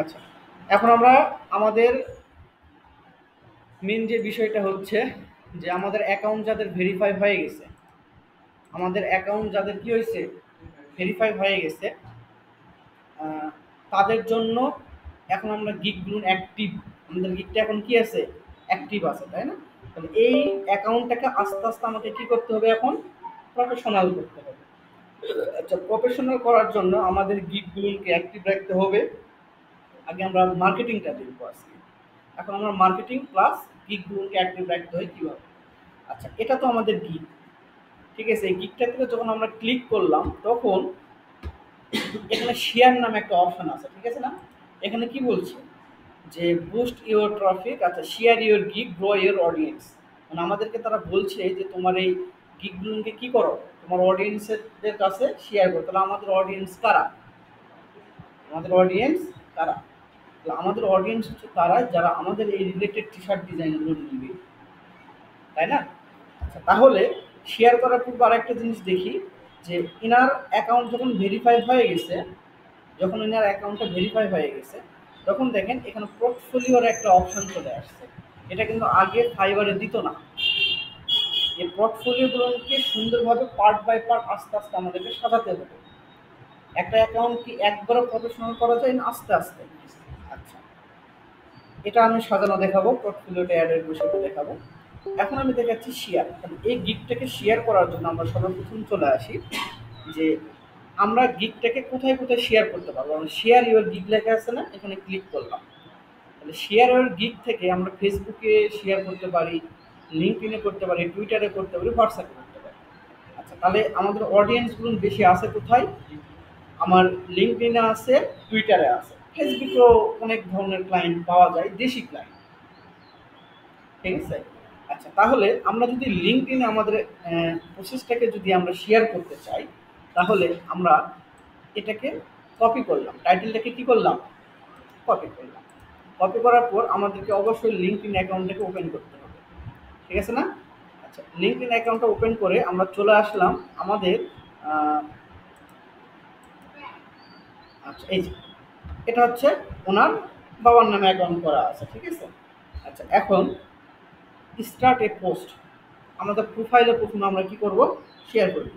আচ্ছা, এখন আমরা আমাদের মেন যে বিষয়টা হচ্ছে যে আমাদের অ্যাকাউন্ট যাদের ভেরিফাই হয়ে গেছে, আমাদের অ্যাকাউন্ট যাদের কি হয়েছে, ভেরিফাই হয়ে গেছে, তাদের জন্য এখন আমরা গিগগুলো অ্যাক্টিভ, আমাদের গিগটা এখন কি আছে, অ্যাক্টিভ আছে, তাই না? তাহলে এই অ্যাকাউন্টটাকে আস্তে আস্তে আমাকে কি করতে হবে, এখন প্রফেশনাল করতে হবে। আচ্ছা, প্রফেশনাল করার জন্য আমাদের গিগগুলোকে অ্যাক্টিভ রাখতে হবে। আগে আমরা মার্কেটিংটা দেখবো আজকে। এখন আমরা মার্কেটিং প্লাস গিগগুলোকে অ্যাক্টিভ রাখতে হয় কীভাবে। আচ্ছা, এটা তো আমাদের গিগ, ঠিক আছে। এই গিগটা থেকে যখন আমরা ক্লিক করলাম তখন এখানে শেয়ার নামে একটা অপশন আছে, ঠিক আছে না? এখানে কি বলছে যে বুস্ট ইউর ট্রাফিক, আচ্ছা share your gig, grow your audience. মানে আমাদেরকে তারা বলছে যে তোমার এই গিগগুলোকে কি করো, তোমার অডিয়েন্সের কাছে শেয়ার করো। তাহলে আমাদের অডিয়েন্স কারা, আমাদের অডিয়েন্স কারা? তাহলে আমাদের অডিয়েন্স হচ্ছে তারা যারা আমাদের এই রিলেটেড টি শার্ট ডিজাইনগুলো নিবে, তাই না? আচ্ছা, তাহলে শেয়ার করার পূর্বে আরেকটা জিনিস দেখি যে ইনার অ্যাকাউন্ট যখন ভেরিফাই হয়ে গেছে, যখন ইনার অ্যাকাউন্টটা ভেরিফাই হয়ে গেছে তখন দেখেন এখানে পোর্টফোলিওর একটা অপশন চলে আসছে। এটা কিন্তু আগে ফাইবারে দিত না। এই পোর্টফোলিওগুলোকে সুন্দরভাবে পার্ট বাই পার্ট আস্তে আস্তে আমাদেরকে সাজাতে হবে। একটা অ্যাকাউন্ট কি একবারও প্রফেশনাল করা যায় না, আস্তে আস্তে। আচ্ছা, এটা আমি সাজানো দেখাবো, পোর্টফোলিওটা অ্যাডের বিষয়টা দেখাবো। এখন আমি দেখাচ্ছি শেয়ার। এই গিগটাকে শেয়ার করার জন্য আমরা সর্বপ্রথম চলে আসি যে আমরা গিগটাকে কোথায় কোথায় শেয়ার করতে পারবো। আমরা শেয়ার ইউর গিগ লেখা আছে না, এখানে ক্লিক করলাম। তাহলে শেয়ার ইউর গিগ থেকে আমরা ফেসবুকে শেয়ার করতে পারি, লিঙ্কডইনে করতে পারি, টুইটারে করতে পারি, হোয়াটসঅ্যাপে করতে পারি। আচ্ছা, তাহলে আমাদের অডিয়েন্সগুলো বেশি আছে কোথায়? আমার লিঙ্কডইনে আছে, টুইটারে আছে, ফেসবুকেও অনেক ধরনের ক্লায়েন্ট পাওয়া যায়, দেশি ক্লায়েন্ট, ঠিক আছে। আচ্ছা, তাহলে আমরা যদি লিঙ্কডইনে আমাদের প্রসেসটাকে যদি আমরা শেয়ার করতে চাই, তাহলে আমরা এটাকে কপি করলাম, টাইটেলটাকে কি করলাম, কপি করলাম। কপি করার পর আমাদেরকে অবশ্যই লিঙ্কডইন অ্যাকাউন্টটাকে ওপেন করতে হবে, ঠিক আছে না? আচ্ছা, লিঙ্কডইন অ্যাকাউন্টটা ওপেন করে আমরা চলে আসলাম আমাদের আচ্ছা এই যে এটা হচ্ছে ওনার বাবার নামে অ্যাকাউন্ট করা আছে, ঠিক আছে। আচ্ছা, এখন স্টার্ট এ পোস্ট, আমাদের প্রোফাইলে প্রথমে আমরা কি করব, শেয়ার করব।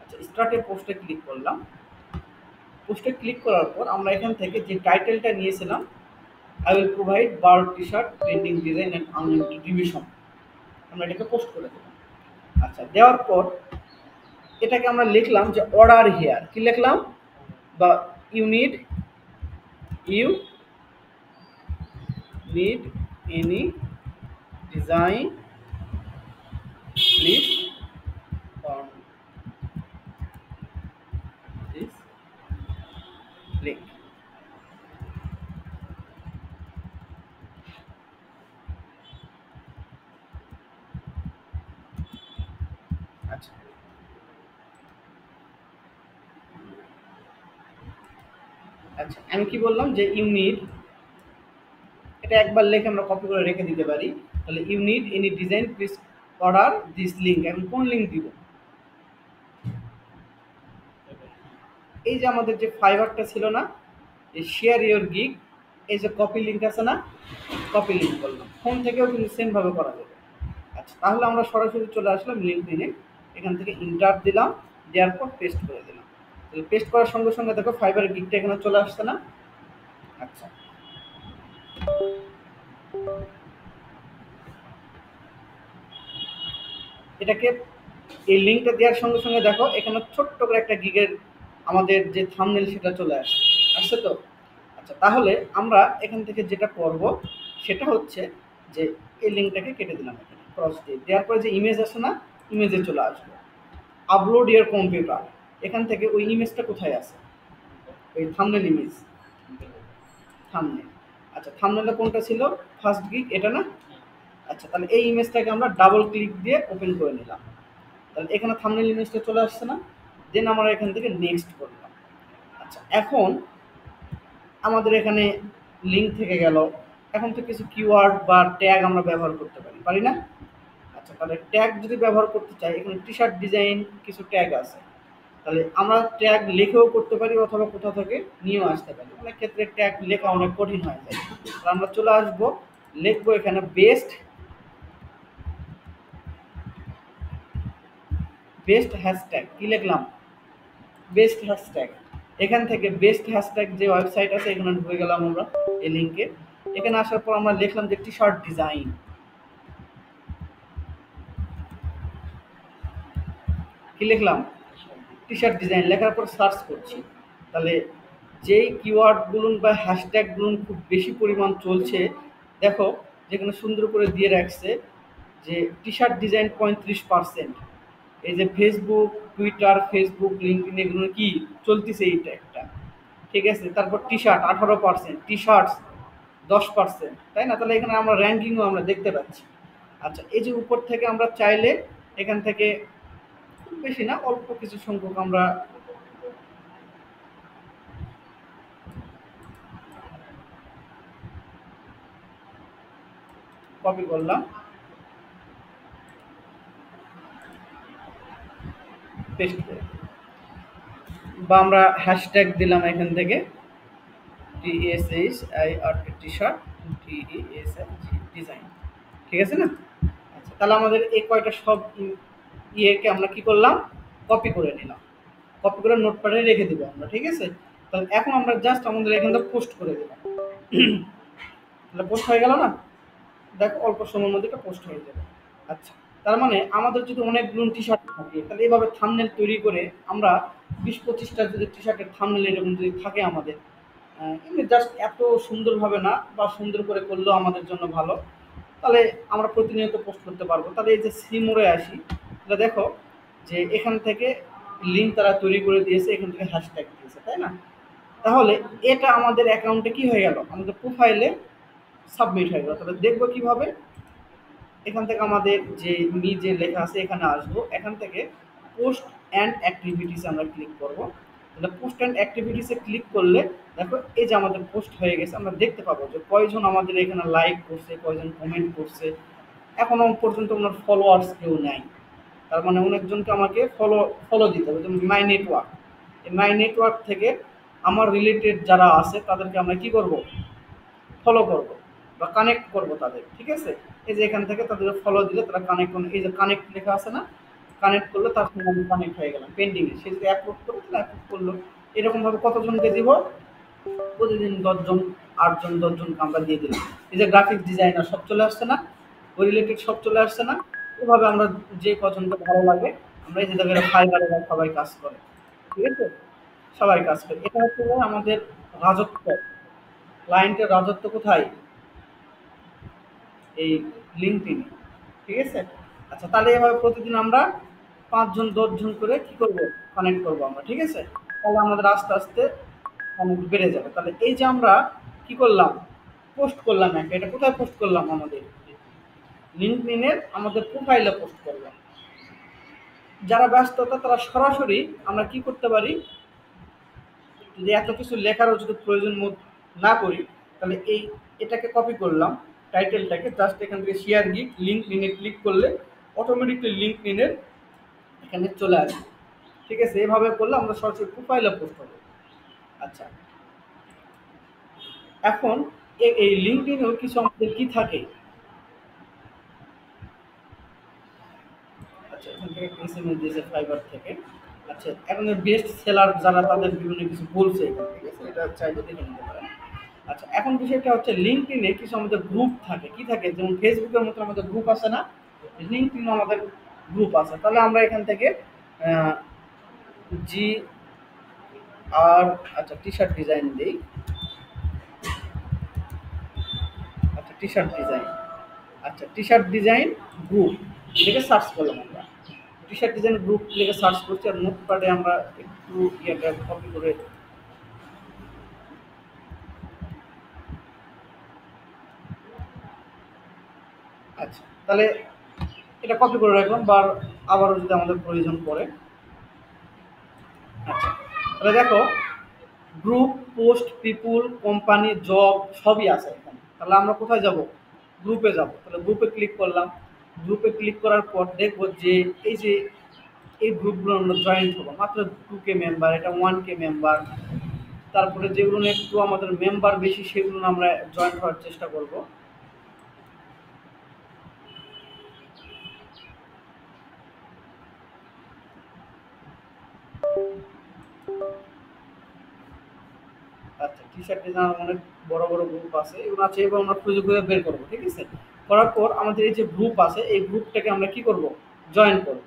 আচ্ছা, স্টার্ট এ পোস্টে ক্লিক করলাম। পোস্টে ক্লিক করার পর আমরা এখান থেকে যে টাইটেলটা নিয়েছিলাম, I will provide bar T shirt trending design and unlimited revision, আমরা এটাকে পোস্ট করে দিলাম। আচ্ছা, দেওয়ার পর এটাকে আমরা লিখলাম যে অর্ডার হিয়ার, কি লিখলাম, বা you need any design please on this link। আচ্ছা, আচ্ছা আমি কি বললাম যে ইউনিট, এটা একবার লিখে আমরা কপি করে রেখে দিতে পারি। তাহলে unit any design please order this link. এখন কোন লিঙ্ক দিব, এই যে আমাদের যে ফাইবারটা ছিল না, এই শেয়ার ইউর গিগ, এই যে কপি লিঙ্ক আছে না, কপি লিঙ্ক করলাম। ফোন থেকেও কিন্তু সেমভাবে করা যাবে। আচ্ছা, তাহলে আমরা সরাসরি চলে আসলাম লিঙ্কডইনে, এখান থেকে ইন্টার দিলাম, দেওয়ার পর পেস্ট করে দিলাম। তাহলে পেস্ট করার সঙ্গে সঙ্গে দেখো ফাইবারের গিগটা এখানে চলে আসছে না। আচ্ছা, এটাকে এই লিঙ্কটা দেওয়ার সঙ্গে সঙ্গে দেখো এখানে ছোট্ট করে একটা গিগের আমাদের যে থাম্বনেল সেটা চলে আসছে, আসছে তো। আচ্ছা, তাহলে আমরা এখান থেকে যেটা করব সেটা হচ্ছে যে এই লিঙ্কটাকে কেটে দিলাম, এখানে ক্রস দিয়ে দেওয়ার পরে যে ইমেজ আছে না, ইমেজে চলে আসবে। আপলোড ইয়ার কম্পিউটার, এখান থেকে ওই ইমেজটা কোথায় আছে, ওই থাম্বনেল ইমেজ, থাম্বনেল। আচ্ছা, থাম্বনেলে কোনটা ছিল, ফার্স্ট গিগ, এটা না? আচ্ছা, তাহলে এই ইমেজটাকে আমরা ডাবল ক্লিক দিয়ে ওপেন করে নিলাম। তাহলে এখানে থাম্বনেল ইমেজটা চলে আসছে না। দেন আমরা এখান থেকে নেক্সট করলাম। আচ্ছা, এখন আমাদের এখানে লিঙ্ক থেকে গেল। এখন তো কিছু কিওয়ার্ড বা ট্যাগ আমরা ব্যবহার করতে পারি, পারি না? আচ্ছা, তাহলে ট্যাগ যদি ব্যবহার করতে চাই, এখানে টি শার্ট ডিজাইন কিছু ট্যাগ আছে, তাহলে আমরা ট্যাগ লিখেও করতে পারি অথবা কোথা থেকে নিয়েও আসতে পারি। অনেক ক্ষেত্রে ট্যাগ লেখা অনেক কঠিন হয়ে যায়। তাহলে আমরা চলে আসবো, লিখবো এখানে বেস্ট হ্যাশট্যাগ। কি লিখলাম? Best hashtag. এখান থেকে বেস্ট হ্যাশট্যাগ যে ওয়েবসাইট আছে এখানে ঢুকে গেলাম আমরা এই লিঙ্কে। এখানে আসার পর আমরা লিখলাম যে টি শার্ট ডিজাইন। কি লিখলাম? T shirt design. লেখার পর সার্চ করছি। তাহলে যেই কিওয়ার্ডগুলো বা হ্যাশট্যাগুলো খুব বেশি পরিমাণ চলছে, দেখো যেখানে সুন্দর করে দিয়ে রাখছে যে টি শার্ট ডিজাইন 35%। এই যে ফেসবুক, টুইটার, ফেসবুক, লিঙ্কডিন এগুলো কি চলতেছে এইটা একটা, ঠিক আছে। তারপর টি শার্ট 18%, টি শার্টস 10%, তাই না? তাহলে এখানে আমরা র্যাঙ্কিংও আমরা দেখতে পাচ্ছি। আচ্ছা, এই যে উপর থেকে আমরা চাইলে এখান থেকে খুব বেশি না, অল্প কিছু সংখ্যক আমরা কপি করলাম, পেস্ট করে, বা আমরা হ্যাশট্যাগ দিলাম এখান থেকে TSHIRT, T shirt, TESHG design, ঠিক আছে না? আচ্ছা, তাহলে আমাদের এই কয়টা সব ইয়েকে আমরা কি করলাম? কপি করে নিলাম। কপি করে নোটপ্যাডে রেখে দিব আমরা, ঠিক আছে। তাহলে এখন আমরা জাস্ট আমাদের এখান থেকে পোস্ট করে দিলাম। তাহলে পোস্ট হয়ে গেল না? দেখো অল্প সময়ের মধ্যে এটা পোস্ট হয়ে যাবে। আচ্ছা, তার মানে আমাদের যদি অনেকগুলো টি শার্ট থাকে তাহলে এইভাবে থাম্বনেল তৈরি করে আমরা 20-25টা যদি টি শার্টের থাম্বনেল এরকম যদি থাকে আমাদের, এমনি জাস্ট এত সুন্দরভাবে না, বা সুন্দর করে করলেও আমাদের জন্য ভালো, তাহলে আমরা প্রতিনিয়ত পোস্ট করতে পারবো। তাহলে এই যে সিমোরে আসি, তাহলে দেখো যে এখান থেকে লিঙ্ক তারা তৈরি করে দিয়েছে, এখান থেকে হ্যাশট্যাগ দিয়েছে, তাই না? তাহলে এটা আমাদের অ্যাকাউন্টে কি হয়ে গেল? আমাদের প্রোফাইলে সাবমিট হয়ে গেল। তাহলে দেখবো কিভাবে? এখান থেকে আমাদের যে যে লেখা আছে এখানে আসবো, এখান থেকে পোস্ট অ্যান্ড অ্যাক্টিভিটিস আমরা ক্লিক করব। তাহলে পোস্ট অ্যান্ড অ্যাক্টিভিটিসে ক্লিক করলে দেখো এই যে আমাদের পোস্ট হয়ে গেছে, আমরা দেখতে পাবো যে কয়জন আমাদের এখানে লাইক করছে, কয়জন কমেন্ট করছে। এখনো পর্যন্ত ওনার ফলোয়ার্স কেউ নাই, তার মানে অনেকজনকে আমাকে ফলো দিতে হবে। যেমন মাই নেটওয়ার্ক, এই মাই নেটওয়ার্ক থেকে আমার রিলেটেড যারা আছে তাদেরকে আমরা কি করব? ফলো করব বা কানেক্ট করব তাদের, ঠিক আছে। এই যে এখান থেকে তাদের ফলো দিলে তারা কানেক্ট, এই যে কানেক্ট লেখা আছে না, কানেক্ট করলে তার সঙ্গে আমি কানেক্ট হয়ে গেলাম পেন্ডিংয়ে। সে যদি অ্যাপ্রুভ করে তাহলে অ্যাপ্রুভ করলো। এরকমভাবে কতজনকে দিব? প্রতিদিন 10জন, 8জন, 10জনকে আমরা দিয়ে দিলাম। এই যে গ্রাফিক ডিজাইনার সব চলে আসছে না, ওই রিলেটেড সব চলে আসছে না। এভাবে আমরা যে কজনকে ভালো লাগে আমরা এই যে দেখো ফাইবারে সবাই কাজ করে, ঠিক আছে, সবাই কাজ করে। এটা হচ্ছে আমাদের রাজত্ব, ক্লায়েন্টের রাজত্ব কোথায়? এই লিঙ্কডইনে, ঠিক আছে। আচ্ছা, তাহলে এভাবে প্রতিদিন আমরা 5জন 10জন করে কি করব? কানেক্ট করব আমরা, ঠিক আছে। তাহলে আমাদের আস্তে আস্তে কানেক্ট বেড়ে যাবে। তাহলে এই যে আমরা কি করলাম? পোস্ট করলাম একটা, এটা কোথায় পোস্ট করলাম? আমাদের লিঙ্কডইনের আমাদের প্রোফাইলে পোস্ট করলাম। যারা ব্যস্ততা তারা সরাসরি আমরা কি করতে পারি? যদি এত কিছু লেখারও যদি প্রয়োজন না করি, তাহলে এটাকে কপি করলাম, টাইটেলটাকে জাস্ট এখান থেকে শেয়ার গিগ লিঙ্কডইনে ক্লিক করলে অটোমেটিকলি লিঙ্কডইনের এখানে চলে আসবে, ঠিক আছে। এভাবে করলে আমরা সরাসরি প্রোফাইলে পোস্ট হবে। আচ্ছা, এখন এই লিঙ্কডইনেও কিছু আমাদের কি থাকে? আচ্ছা, এখান থেকে এসএমএস দিয়েছে ফাইবার থেকে। আচ্ছা, এখন বেস্ট সেলার যারা তাদের বিভিন্ন কিছু বলছে, ঠিক আছে, এটা চাইলে দেখে নিতে পারেন। আচ্ছা, এখন বিষয়টা হচ্ছে লিঙ্কডইনে কিছু আমাদের গ্রুপ থাকে। কি থাকে? যেমন ফেসবুকের মতো আমাদের গ্রুপ আছে না, লিঙ্কডইনে আমাদের গ্রুপ আছে। তাহলে আমরা এখান থেকে জি আর আচ্ছা টি শার্ট ডিজাইন দিই। আচ্ছা, টি শার্ট ডিজাইন, আচ্ছা টি শার্ট ডিজাইন গ্রুপ লিখে সার্চ করলাম আমরা। টি শার্ট ডিজাইন গ্রুপ লিখে সার্চ করছি, আর নোটপ্যাডে আমরা একটু ইয়েটা কপি করে আচ্ছা, তাহলে এটা কপি করে রাখলাম, বা আবারও যদি আমাদের প্রয়োজন পড়ে। আচ্ছা, তাহলে দেখো গ্রুপ, পোস্ট, পিপুল, কোম্পানি, জব সবই আছে এখানে। তাহলে আমরা কোথায় যাব? গ্রুপে যাব। তাহলে গ্রুপে ক্লিক করলাম। গ্রুপে ক্লিক করার পর দেখবো যে এই যে এই গ্রুপগুলো আমরা জয়েন্ট হবো, মাত্র 2K মেম্বার, এটা 1K মেম্বার। তারপরে যেগুলো একটু আমাদের মেম্বার বেশি সেগুলো আমরা জয়েন্ট হওয়ার চেষ্টা করব। আচ্ছা, টি শার্ট ডিজাইন অনেক বড় বড় গ্রুপ আছে, এগুলো আছে, এবং আমরা খুঁজে খুঁজে বের করবো, ঠিক আছে। করার পর আমাদের এই যে গ্রুপ আছে এই গ্রুপটাকে আমরা কি করব, জয়েন করব।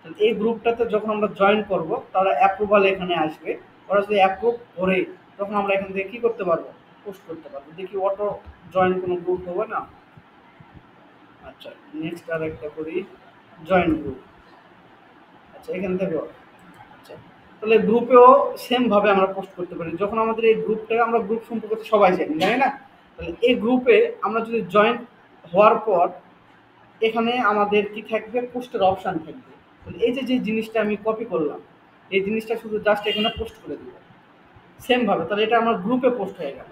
তাহলে এই গ্রুপটাতে যখন আমরা জয়েন করব তারা অ্যাপ্রুভাল এখানে আসবে। ওরা যদি অ্যাপ্রুভ করে তখন আমরা এখান থেকে কি করতে পারবো, পোস্ট করতে পারবো। দেখি অটো জয়েন কোনো গ্রুপ হবে না। আচ্ছা, নেক্সট আর একটা করি, জয়েন গ্রুপ। আচ্ছা, এখান থেকে আচ্ছা, তাহলে গ্রুপেও সেম ভাবে আমরা পোস্ট করতে পারি। যখন আমাদের এই গ্রুপটা, আমরা গ্রুপ সম্পর্কে তো সবাই জানি, জানি না? তাহলে এই গ্রুপে আমরা যদি জয়েন হওয়ার পর এখানে আমাদের কি থাকবে, পোস্টের অপশান থাকবে। তাহলে এই যে যে জিনিসটা আমি কপি করলাম এই জিনিসটা শুধু জাস্ট এখানে পোস্ট করে দিব সেম ভাবে, তাহলে এটা আমার গ্রুপে পোস্ট হয়ে গেল,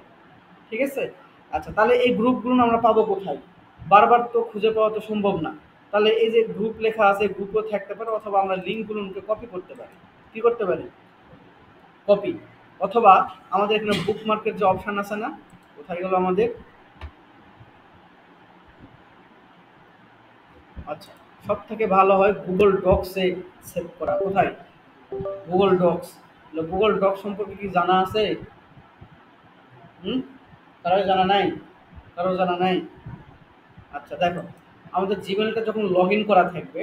ঠিক আছে। আচ্ছা, তাহলে এই গ্রুপগুলো আমরা পাবো কোথায়, বারবার তো খুঁজে পাওয়া তো সম্ভব না। তাহলে এই যে গ্রুপ লেখা আছে গ্রুপও থাকতে পারে, অথবা আমরা লিঙ্কগুলোকে কপি করতে পারি। কি করতে পারি, কপি। অথবা আমাদের এখানে বুকমার্কের যে অপশান আছে না, কোথায় গেল আমাদের, আচ্ছা, সব থেকে ভালো হয় গুগল ডক্সে সেভ করা। কোথায়, গুগল ডক্স। গুগল ডক্স সম্পর্কে কি জানা আছে? হুম, কারো জানা নাই? কারো জানা নাই? আচ্ছা, দেখো, আমাদের জিমেলটা যখন লগ ইন করা থাকবে,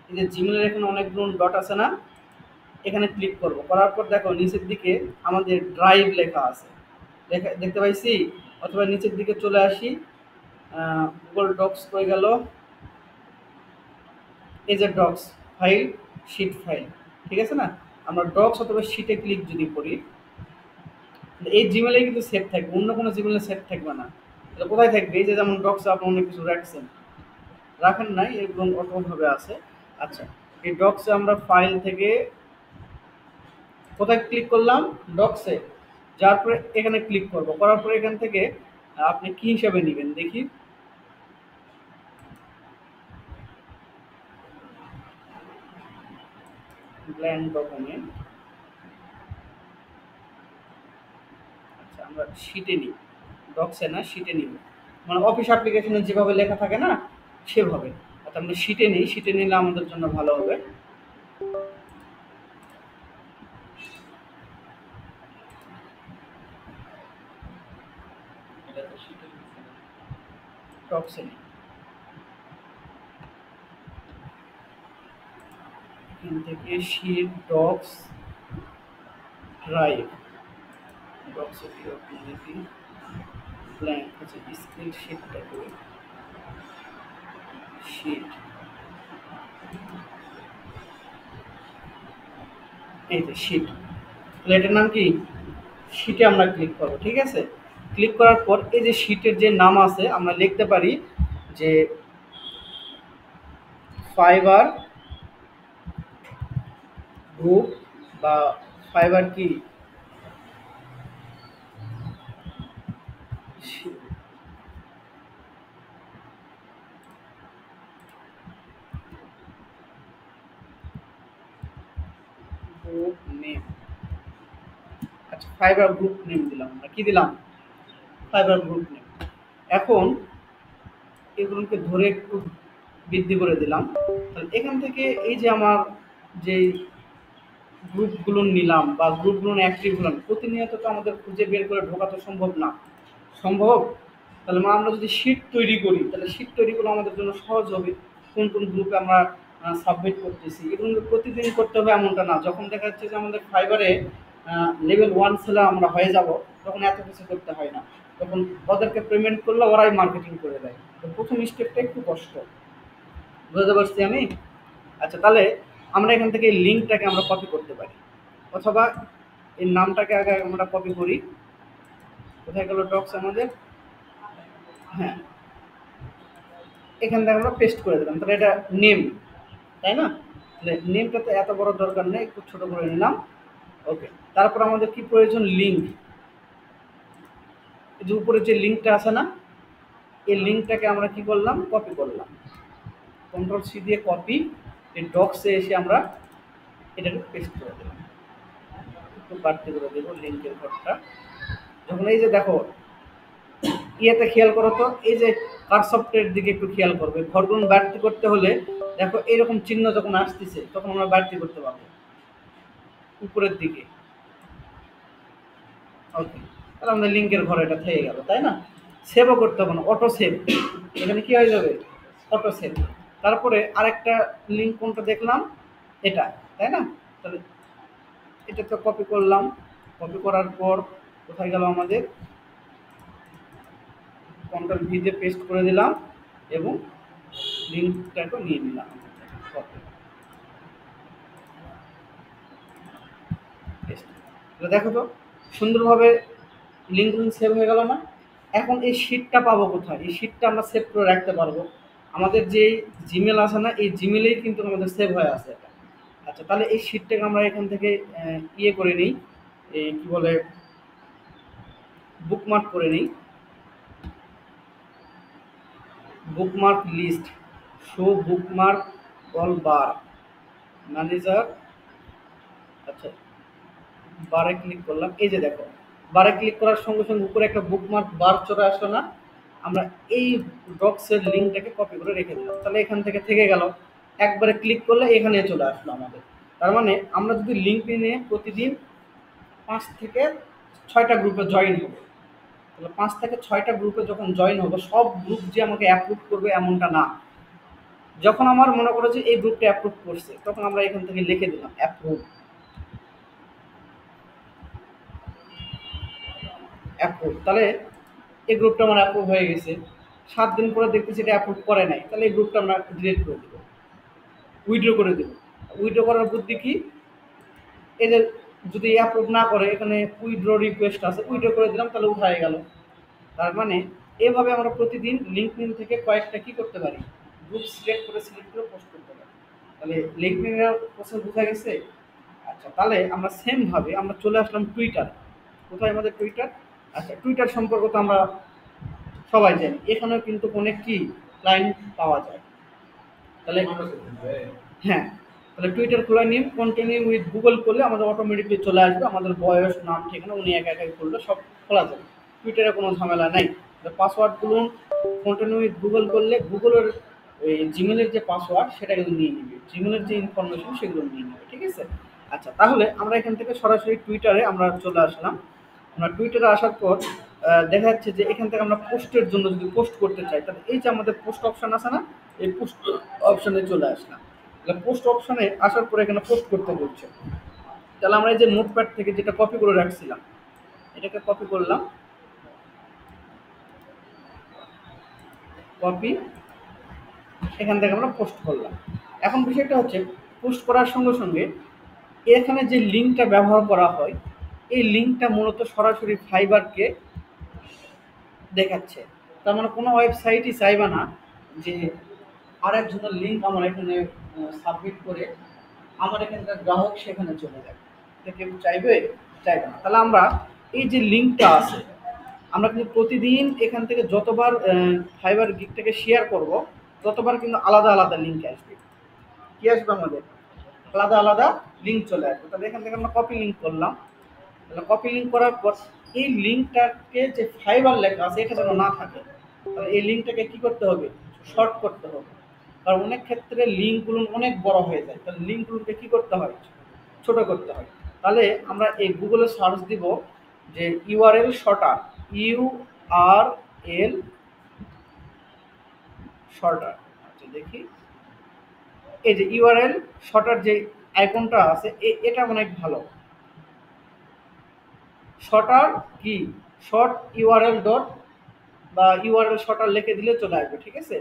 এই যে জিমেলের এখানে অনেকগুলো ডট আছে না, এখানে ক্লিক করব, করার পর দেখো নিচের দিকে আমাদের ড্রাইভ লেখা আছে, দেখতে পাইছি। অথবা নিচের দিকে চলে আসি, গুগল ডক্স হয়ে গেল, এই যে ডক্স ফাইল, শিট ফাইল, ঠিক আছে না। আমরা ডক্স অথবা শিটে ক্লিক যদি করি, এই জিমেলে কিন্তু সেভ থাকবে, অন্য কোনো জিমেলে সেভ থাকবে না। এটা কোথায় থাকবে, এই যে যেমন ডক্সে আপনি অনেক কিছু রাখছেন, রাখেন নাই, এরকম অটোভাবে আছে। আচ্ছা, এই ডক্সে আমরা ফাইল থেকে কোথায় ক্লিক করলাম, ডক্সে, যার পরে এখানে ক্লিক করব, করার পরে এখান থেকে আপনি কি হিসাবে নেবেন দেখি, ব্ল্যাঙ্ক ডকুমেন্ট। আচ্ছা, আমরা শিটে নিই, ডক্সে না, শিটে নিব, মানে অফিস অ্যাপ্লিকেশনে যেভাবে লেখা থাকে না সেভাবে। আচ্ছা, আমরা শিটে নিই, শিটে নিলে আমাদের জন্য ভালো হবে। ডক্সে নিই, এখান থেকে শিট, ডক্স, ড্রাইভ, ডক্সে কি আপনি দেখি, ব্ল্যাঙ্ক, আচ্ছা স্ক্রিন শিটটা করি, শিট, এই যে শিট, তাহলে এটার নাম কি, শিটে আমরা ক্লিক করব, ঠিক আছে। ক্লিক করার পর এই যে শিটের যে নাম আছে আমরা লিখতে পারি যে ফাইবার গ্রুপ, বা ফাইবার কি, গ্রুপ নেম। আচ্ছা, ফাইবার গ্রুপ নেম দিলাম, আমরা কি দিলাম, ফাইবার গ্রুপ নেম। এখন এগুলোকে ধরে একটু বৃদ্ধি করে দিলাম। তাহলে এখান থেকে এই যে আমার যে গ্রুপগুলো নিলাম বা গ্রুপগুলো অ্যাক্টিভ হলাম, প্রতিনিয়ত তো আমাদের খুঁজে বের করে ঢোকা তো সম্ভব না, সম্ভব। তাহলে আমরা যদি শিট তৈরি করি তাহলে শিট তৈরি করলে আমাদের জন্য সহজ হবে। কোন কোন গ্রুপে আমরা সাবমিট করতেছি, এগুলো প্রতিদিন করতে হবে এমনটা না। যখন দেখা যাচ্ছে যে আমাদের ফাইবারে লেভেল 1 সেলার আমরা হয়ে যাব, তখন এত কিছু করতে হয় না, তখন ওদেরকে পেমেন্ট করলে ওরাই মার্কেটিং করে দেয়। তো প্রথম স্টেপটা একটু কষ্ট, বুঝতে পারছি আমি। আচ্ছা, তাহলে আমরা এখান থেকে এই লিঙ্কটাকে আমরা কপি করতে পারি, অথবা এর নামটাকে আগে আমরা কপি করি। কোথায় গেল ডক্স আমাদের, হ্যাঁ, এখান থেকে আমরা পেস্ট করে দিলাম, তাহলে এটা নেম, তাই না। তাহলে নেমটা তো এত বড় দরকার নেই, একটু ছোট করে নিলাম, ওকে। তারপর আমাদের কি প্রয়োজন, লিঙ্ক। এই যে উপরে যে লিঙ্কটা আছে না, এই লিঙ্কটাকে আমরা কি করলাম, কপি করলাম, কন্ট্রোল সি দিয়ে কপি, এই ডক্সে এসে আমরা এটাকে পেস্ট করে দিলাম, একটু বাড়তি করে দেবো লিঙ্কের ঘরটা। যখন এই যে দেখো ইয়েতে খেয়াল করো তো, এই যে কারসফটের দিকে একটু খেয়াল করবে, ঘরগুলো বাড়তি করতে হলে দেখো এরকম চিহ্ন যখন আসতেছে তখন আমরা বাড়তি করতে পারবো উপরের দিকে। ওকে, তাহলে আমাদের লিঙ্কের ঘর এটা থেকে গেল, তাই না? সেভও করতে হবে না, অটো সেভ, এখানে কি হয়ে যাবে, অটো সেভ। তারপরে আরেকটা লিঙ্ক কোনটা দেখলাম, এটা, তাই না? তাহলে এটা তো কপি করলাম, কপি করার পর কোথায় গেল আমাদের, কন্ট্রোল ভি দিয়ে পেস্ট করে দিলাম এবং লিঙ্কটাকে নিয়ে নিলাম, কপি পেস্ট। দেখো তো সুন্দরভাবে লিঙ্কগুলো সেভ হয়ে গেল না? এখন এই শিটটা পাবো কোথায়? এই শিটটা আমরা সেভ করে রাখতে পারবো আমাদের যে জিমেল আছে না, এই জিমেলেই কিন্তু আমাদের সেভ হয়ে আছে এটা। আচ্ছা, তাহলে এই শিটটাকে আমরা এখান থেকে ইয়ে করে নিই, এই কি বলে, বুকমার্ক করে নিই। Bookmark list, show bookmark all bar manager. আচ্ছা, বারে ক্লিক করলাম, এই যে দেখো বারে ক্লিক করার সঙ্গে সঙ্গে উপরে একটা বুকমার্ক বার চলে আসলো না? আমরা এই ডক্সের লিঙ্কটাকে কপি করে রেখে দিলাম, তাহলে এখান থেকে গেল, একবারে ক্লিক করলে এখানে চলে আসলো আমাদের। তার মানে আমরা যদি লিঙ্কডইনে প্রতিদিন 5 থেকে 6টা গ্রুপে জয়েন হব, তাহলে 5 থেকে 6টা গ্রুপে যখন জয়েন হবো, সব গ্রুপ যে আমাকে অ্যাপ্রুভ করবে এমনটা না। যখন আমার মনে করো যে এই গ্রুপটা অ্যাপ্রুভ করছে, তখন আমরা এখান থেকে লিখে দিলাম অ্যাপ্রুভ, অ্যাপ্রুভ। তাহলে এই গ্রুপটা আমার অ্যাপ্রুভ হয়ে গেছে। 7 দিন পরে দেখতেছি এটা অ্যাপ্রুভ করে নাই, তাহলে এই গ্রুপটা আমরা ডিলিট করে দেবো, উইথড্র করে দেবো। উইথড্র করার বুদ্ধি কি, এই যে যদি অ্যাপ্রুভ না করে এখানে উইথড্র রিকোয়েস্ট আছে, উইথড্র করে দিলাম, তাহলে উঠায় গেল। তার মানে এভাবে আমরা প্রতিদিন লিঙ্কডইন থেকে কয়েকটা কি করতে পারি, গ্রুপ সিলেক্ট করে পোস্ট করতে পারি। তাহলে লিঙ্কডইনের প্রসেস বোঝা গেছে। আচ্ছা, তাহলে আমরা সেম ভাবে আমরা চলে আসলাম টুইটার। কোথায় আমাদের টুইটার? আচ্ছা, টুইটার সম্পর্কে তো আমরা সবাই জানি, এখানেও কিন্তু অনেক কি ক্লায়েন্ট পাওয়া যায়। তাহলে হ্যাঁ, তাহলে টুইটার খোলা নিয়ে কন্টিনিউ উইথ গুগল করলে আমাদের অটোমেটিকলি চলে আসবে, আমাদের বয়স, নাম, ঠিকানা উনি একা একাই করলে সব খোলা যাবে, টুইটারে কোনো ঝামেলা নাই। পাসওয়ার্ডগুলো কন্টিনিউ উইথ গুগল করলে গুগলের এই জিমেলের যে পাসওয়ার্ড সেটা কিন্তু নিয়ে নেবে, জিমেলের যে ইনফরমেশন সেগুলো নিয়ে নেবে, ঠিক আছে? আচ্ছা, তাহলে আমরা এখান থেকে সরাসরি টুইটারে আমরা চলে আসলাম। আমরা টুইটারে আসার পর দেখা যাচ্ছে যে এখান থেকে আমরা পোস্টের জন্য যদি পোস্ট করতে চাই, তাহলে এই যে আমাদের পোস্ট অপশন আছে না, এই পোস্ট অপশনে চলে আসলাম। তাহলে পোস্ট অপশনে আসার পরে এখানে পোস্ট করতে বলছে, তাহলে আমরা এই যে নোটপ্যাড থেকে যেটা কপি করে রাখছিলাম এটাকে কপি করলাম, কপি, এখান থেকে আমরা পোস্ট করলাম। এখন বিষয়টা হচ্ছে পোস্ট করার সঙ্গে সঙ্গে এখানে যে লিঙ্কটা ব্যবহার করা হয়, এই লিঙ্কটা মূলত সরাসরি ফাইবারকে দেখাচ্ছে। তার মানে কোনো ওয়েবসাইটই চাইবে না যে আরেকজনের লিঙ্ক আমার এখানে সাবমিট করে আমার এখানকার গ্রাহক সেখানে চলে যাবে, এটা কেউ চাইবে? চাইবে না। তাহলে আমরা এই যে লিঙ্কটা আছে, আমরা কিন্তু প্রতিদিন এখান থেকে যতবার ফাইবার গিগটাকে শেয়ার করব, ততবার কিন্তু আলাদা আলাদা লিঙ্ক আসবে। কি আসবে আমাদের? আলাদা আলাদা লিঙ্ক চলে আসবে। তাহলে এখান থেকে আমরা কপি লিঙ্ক করলাম, তাহলে কপি লিঙ্ক করার পর এই লিঙ্কটাকে যে ফাইবার লেখা আছে এটা যেন না থাকে, তাহলে এই লিঙ্কটাকে কি করতে হবে, শর্ট করতে হবে। কারণ অনেক ক্ষেত্রে লিঙ্কগুলো অনেক বড় হয়ে যায়, তাহলে লিঙ্কগুলোকে কি করতে হয়, ছোট করতে হয়। তাহলে আমরা এই গুগলে সার্চ দিব যে ইউআরএল শর্টার, ইউআরএল শর্টার। আচ্ছা, দেখি এই যে ইউআরএল শর্টার যে আইকনটা আছে এটা অনেক ভালো। শর্টার কি, শর্ট ইউআরএল ডট বা ইউআরএল শর্টার লিখে দিলে চলে আসবে, ঠিক আছে?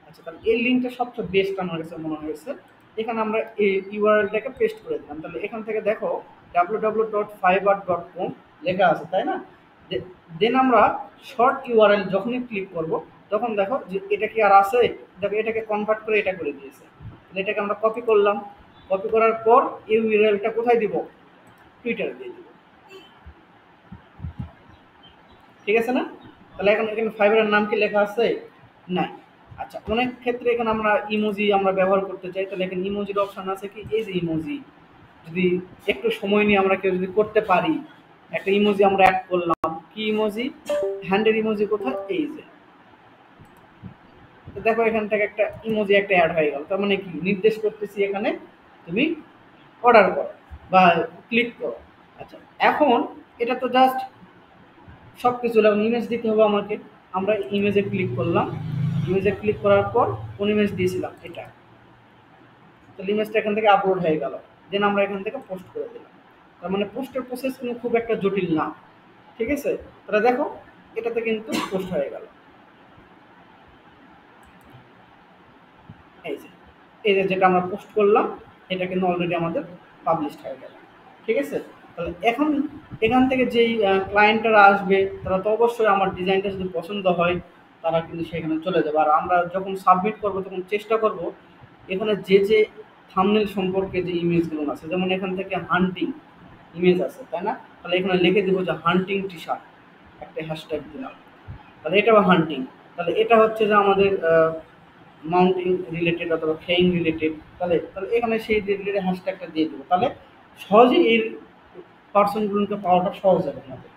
আচ্ছা, তাহলে এই লিঙ্কটা সবচেয়ে বেস্ট আমার কাছে মনে হয়েছে। এখানে আমরা এই ইউআরএলটাকে পেস্ট করে দিলাম, তাহলে এখান থেকে দেখো www.fiverr.com লেখা আছে, তাই না? দেন আমরা শর্ট ইউআরএল যখনই ক্লিক করব তখন দেখো যে এটা কি আর আছে, দেখো এটাকে কনভার্ট করে এটা করে দিয়েছে। তাহলে এটাকে আমরা কপি করলাম, কপি করার পর এই ইউআরএলটা কোথায় দিব, টুইটারে দিয়ে দিব, ঠিক আছে না? তাহলে এখন এখানে ফাইবারের নাম কি লেখা আছে? নাই। আচ্ছা, অনেক ক্ষেত্রে এখানে আমরা ইমোজি আমরা ব্যবহার করতে চাই, তাহলে এখানে ইমোজির অপশন আছে কি, এই যে ইমোজি, যদি একটু সময় নিয়ে আমরা কেউ যদি করতে পারি, একটা ইমোজি আমরা অ্যাড করলাম, কি ইমোজি, হ্যান্ডের ইমোজি কোথায়, এই যে তো দেখো এখান থেকে একটা ইমোজি একটা অ্যাড হয়ে গেল, তার মানে কি নির্দেশ করতেছি এখানে তুমি অর্ডার করো বা ক্লিক করো। আচ্ছা, এখন এটা তো জাস্ট সব কিছু ইমেজ দিতে হবে আমাকে, আমরা ইমেজে ক্লিক করলাম, ইমেজে ক্লিক করার পর কোন ইমেজ দিয়েছিলাম এটা, তাহলে ইমেজটা এখান থেকে আপলোড হয়ে গেল, দেন আমরা এখান থেকে পোস্ট করে দিলাম। তার মানে পোস্টের প্রসেস কিন্তু খুব একটা জটিল না, ঠিক আছে। তাহলে দেখো এটাতে কিন্তু পোস্ট হয়ে গেল, এই যে যেটা আমরা পোস্ট করলাম এটা কিন্তু অলরেডি আমাদের পাবলিশড হয়ে গেল, ঠিক আছে। তাহলে এখন এখান থেকে যেই ক্লায়েন্টরা আসবে তারা তো অবশ্যই আমার ডিজাইনটা যদি পছন্দ হয় তারা কিন্তু সেখানে চলে যাবে। আর আমরা যখন সাবমিট করব তখন চেষ্টা করব এখানে যে থাম্বনেল সম্পর্কে যে ইমেজগুলো আছে, যেমন এখান থেকে হান্টিং ইমেজ আছে তাই না, তাহলে এখানে লিখে দেবো যে হান্টিং টি শার্ট, একটা হ্যাশট্যাগ দিলাম, তাহলে এটাও হান্টিং, তাহলে এটা হচ্ছে যে আমাদের মাউন্টিং রিলেটেড অথবা খেইং রিলেটেড, তাহলে তাহলে এখানে সেই রিলেটেড হ্যাশট্যাগটা দিয়ে দেবো, তাহলে সহজেই এই পার্সনগুলোকে পাওয়াটা সহজ হবে আমাদের,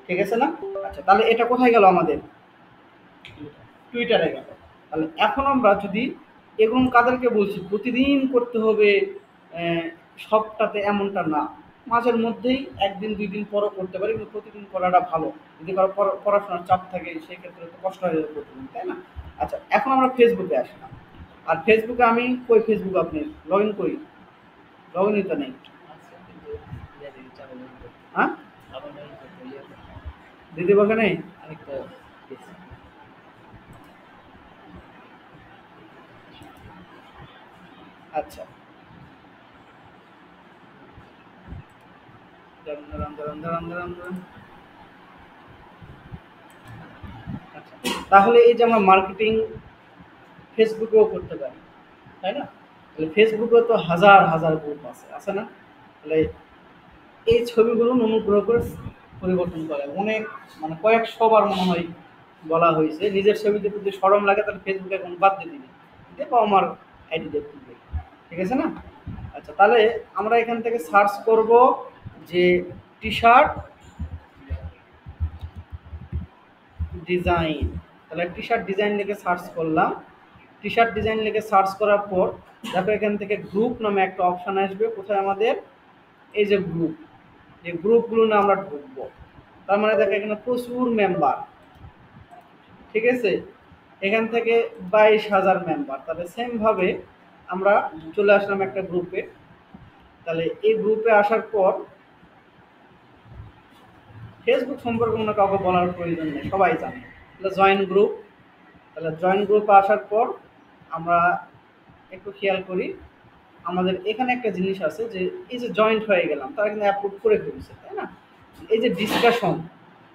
ঠিক আছে না। আচ্ছা, তাহলে এটা কোথায় গেল আমাদের, টুইটারে গেল। তাহলে এখন আমরা যদি এরকম কাদেরকে বলছি প্রতিদিন করতে হবে, আহ, সবটাতে এমনটা না, মাঝের মধ্যেই একদিন দুই দিন পরও করতে পারি, কিন্তু প্রতিদিন করাটা ভালো। যদি কারো পড়াশোনার চাপ থাকে সেই ক্ষেত্রে তো কষ্ট হয়ে যাবে প্রতিদিন, তাই না। আচ্ছা, এখন আমরা ফেসবুকে আসলাম, আর ফেসবুকে আমি কই ফেসবুক আপনি লগ ইন করি, লগ ইনই তো নেই, হ্যাঁ দিদি বাগে নেই, আচ্ছা দাঁড়ান দাঁড়ান দাঁড়ান দাঁড়ান দাঁড়ান দাঁড়ান। আচ্ছা, তাহলে এই যে আমরা মার্কেটিং ফেসবুকেও করতে পারি, তাই না। তাহলে ফেসবুকে তো হাজার হাজার গ্রুপ আছে, আছে না। তাহলে এই ছবিগুলো অনুগ্রহ করে পরিবর্তন করে অনেক, মানে কয়েকশোবার মনে হয় বলা হয়েছে, নিজের ছবিতে যদি সরম লাগে তাহলে ফেসবুকে এখন বাদ দিয়ে দিবে, দেখো আমার আইডি দেখতে দিবে, ঠিক আছে না। আচ্ছা, তাহলে আমরা এখান থেকে সার্চ করব যে টি শার্ট ডিজাইন, তাহলে টি শার্ট ডিজাইন লিখে সার্চ করলাম, টি শার্ট ডিজাইন লিখে সার্চ করার পর দেখো এখান থেকে গ্রুপ নামে একটা অপশান আসবে, কোথায় আমাদের এই যে গ্রুপ, এই গ্রুপগুলো না আমরা ঢুকবো, তার মানে দেখো এখানে প্রচুর মেম্বার, ঠিক আছে, এখান থেকে 22,000 মেম্বার। তাহলে সেমভাবে আমরা চলে আসলাম একটা গ্রুপে, তাহলে এই গ্রুপে আসার পর ফেসবুক সম্পর্কে কোনো কাউকে বলার প্রয়োজন নেই, সবাই জানে। তাহলে জয়েন গ্রুপ, তাহলে জয়েন গ্রুপে আসার পর আমরা একটু খেয়াল করি, আমাদের এখানে একটা জিনিস আছে যে এই যে জয়েন্ট হয়ে গেলাম তারা কিন্তু অ্যাপ্রুভ করে ফেলছে, তাই না। এই যে ডিসকাশন,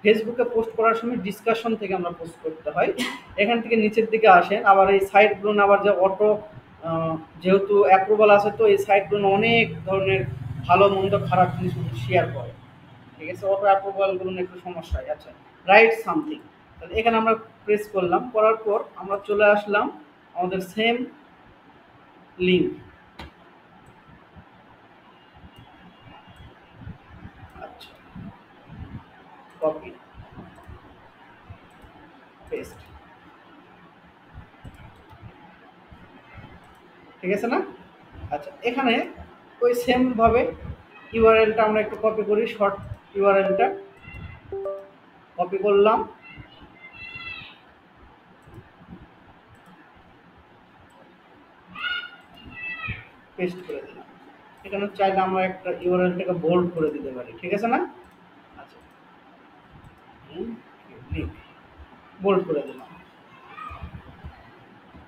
ফেসবুকে পোস্ট করার সময় ডিসকাশন থেকে আমরা পোস্ট করতে হয়, এখান থেকে নিচের দিকে আসেন, আবার এই সাইটগুলো আবার যে অটো, যেহেতু অ্যাপ্রুভাল আছে তো এই সাইটগুলো অনেক ধরনের ভালো মন্দ খারাপ জিনিসগুলো শেয়ার করে, ঠিক আছে, অটো অ্যাপ্রুভালগুলো একটু সমস্যা হয়। আচ্ছা, রাইট সামথিং, তাহলে এখানে আমরা প্রেস করলাম, করার পর আমরা চলে আসলাম আমাদের সেম লিঙ্ক, আচ্ছা কপি পেস্ট, ঠিক আছে না। আচ্ছা, এখানে ওই সেম ভাবে ইউআরএলটা আমরা একটু কপি করি, শর্ট ইউআরএলটা কপি করলাম, পেস্ট করে দিলাম। এখানে চাইলে আমরা একটা ইউআরএলটাকে বোল্ড করে দিতে পারি, ঠিক আছে না। আচ্ছা, লিঙ্ক বোল্ড করে দিলাম।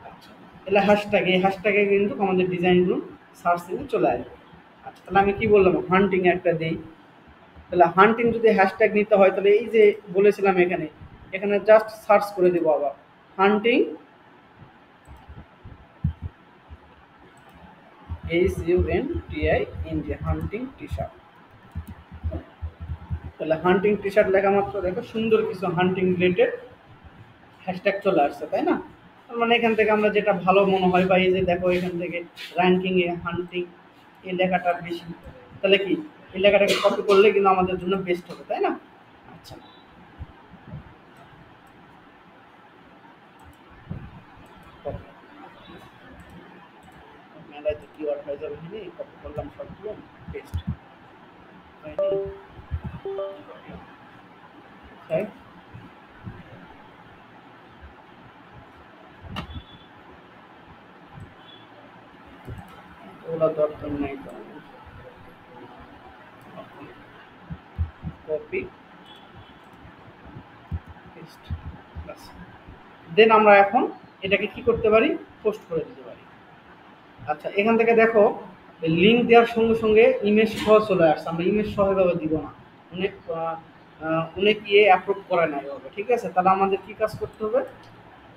আচ্ছা, এলে হ্যাশট্যাগ, এই হ্যাশট্যাগে কিন্তু আমাদের ডিজাইনগুলো সার্চ দিলে চলে আসবে। আচ্ছা, তাহলে আমি কি বললাম হান্টিং একটা দিই, তাহলে হান্টিং যদি হ্যাশট্যাগ নিতে হয় তাহলে এই যে বলেছিলাম এখানে, এখানে জাস্ট সার্চ করে দেবো আবার হান্টিং, HUNTING, হান্টিং টি শার্ট, তাহলে হান্টিং টি শার্ট লেখা মাত্র দেখো সুন্দর কিছু হান্টিং রিলেটেড হ্যাশট্যাগ চলে আসছে, তাই না। তার মানে এখান থেকে আমরা যেটা ভালো মনে হয়, বা এই যে দেখো এখান থেকে র্যাঙ্কিংয়ে হান্টিং এই লেখাটা বেশি, তাহলে কি এই লেখাটাকে কপি করলে কিন্তু আমাদের জন্য বেস্ট হবে, তাই না? আচ্ছা, মেলায় তো কিওয়ার্ড হয়ে যাবে, কপি করলাম সবগুলো, পেস্ট হয়নি, তাই ওগুলো দরকার নেই, কপি পেস্ট, বাস। দেন আমরা এখন এটাকে কি করতে পারি, পোস্ট করে দিতে পারি। আচ্ছা, এখান থেকে দেখো লিঙ্ক দেওয়ার সঙ্গে সঙ্গে ইমেজ সহ চলে আসছে, আমরা ইমেজ সহ এভাবে দিব না, অনেক অনেক অ্যাপ্রুভ করে না এভাবে, ঠিক আছে? তাহলে আমাদের কি কাজ করতে হবে,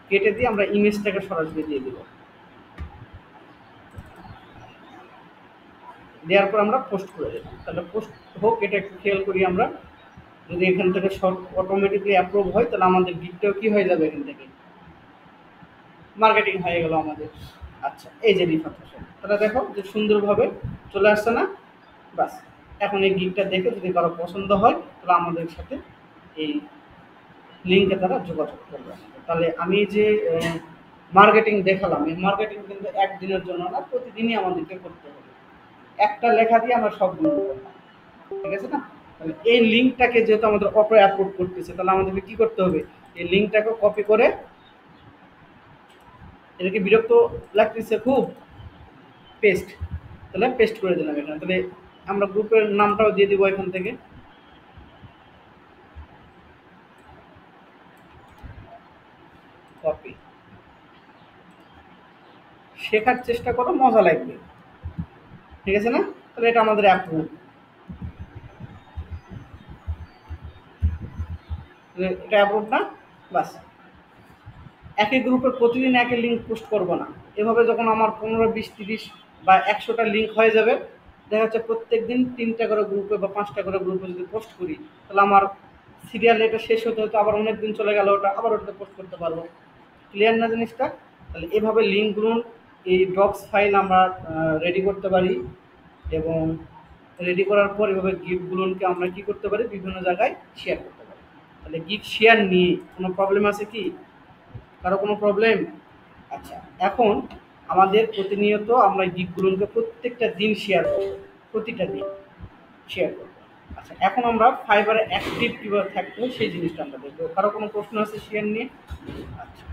কেটে দিয়ে আমরা ইমেজটাকে সরাসরি দিয়ে দিব, দেওয়ার পর আমরা পোস্ট করে দিলাম। তাহলে পোস্ট হোক, এটা একটু খেয়াল করি আমরা, যদি এখান থেকে সব অটোমেটিকলি অ্যাপ্রুভ হয় তাহলে আমাদের গিকটাও কি হয়ে যাবে, এখান থেকে মার্কেটিং হয়ে গেল আমাদের। আচ্ছা, এই যে রিফাত হোসেন, তাহলে দেখো যে সুন্দরভাবে চলে আসছে না, বাস। এখন এই গিকটা দেখে যদি কারো পছন্দ হয় তাহলে আমাদের সাথে এই লিঙ্কে তারা যোগাযোগ করবে। তাহলে আমি যে মার্কেটিং দেখালাম, এই মার্কেটিং কিন্তু একদিনের জন্য না, প্রতিদিনই আমাদেরকে করতে হবে। একটা লেখা দিয়ে আমরা সবগুলো করলাম, ঠিক আছে না? তাহলে এই লিঙ্কটাকে যেহেতু আমাদের অটো অ্যাপ্রুভ করতেছে, তাহলে আমাদেরকে কি করতে হবে, এই লিঙ্কটাকে কপি করে, এটাকে বিরক্ত লাগতেছে খুব, পেস্ট, তাহলে পেস্ট করে দিলাম এখানে। তাহলে আমরা গ্রুপের নামটাও দিয়ে দিব এখান থেকে, কপি। শেখার চেষ্টা করো, মজা লাগবে, ঠিক আছে না? তাহলে এটা আমাদের অ্যাপ্রুভ, এটা অ্যাপ্রুভ না, বাস। একই গ্রুপের প্রতিদিন একই লিঙ্ক পোস্ট করব না, এভাবে যখন আমার 15, 20, 30 বা 100টা লিঙ্ক হয়ে যাবে, দেখা যাচ্ছে প্রত্যেক দিন 3টা করে গ্রুপে বা 5টা করে গ্রুপে যদি পোস্ট করি, তাহলে আমার সিরিয়াল এটা শেষ হতে হতে আবার অনেক দিন চলে গেল, ওটা আবার ওটাতে পোস্ট করতে পারবো। ক্লিয়ার না জিনিসটা? তাহলে এভাবে লিঙ্কগুলো, এই ডক্স ফাইল আমরা রেডি করতে পারি, এবং রেডি করার পর এভাবে গিফটগুলোকে আমরা কি করতে পারি, বিভিন্ন জায়গায় শেয়ার করতে পারি। তাহলে গিফট শেয়ার নিয়ে কোনো প্রবলেম আছে কি, কারো কোনো প্রবলেম? আচ্ছা, এখন আমাদের প্রতিনিয়ত আমরা গিকগুলোকে প্রত্যেকটা দিন শেয়ার করবো, প্রতিটা দিন শেয়ার করবো। আচ্ছা, এখন আমরা ফাইবারে অ্যাক্টিভ কীভাবে থাকবো সেই জিনিসটা আমরা দেখবো। কারো কোনো প্রশ্ন আছে শেয়ার নিয়ে? আচ্ছা।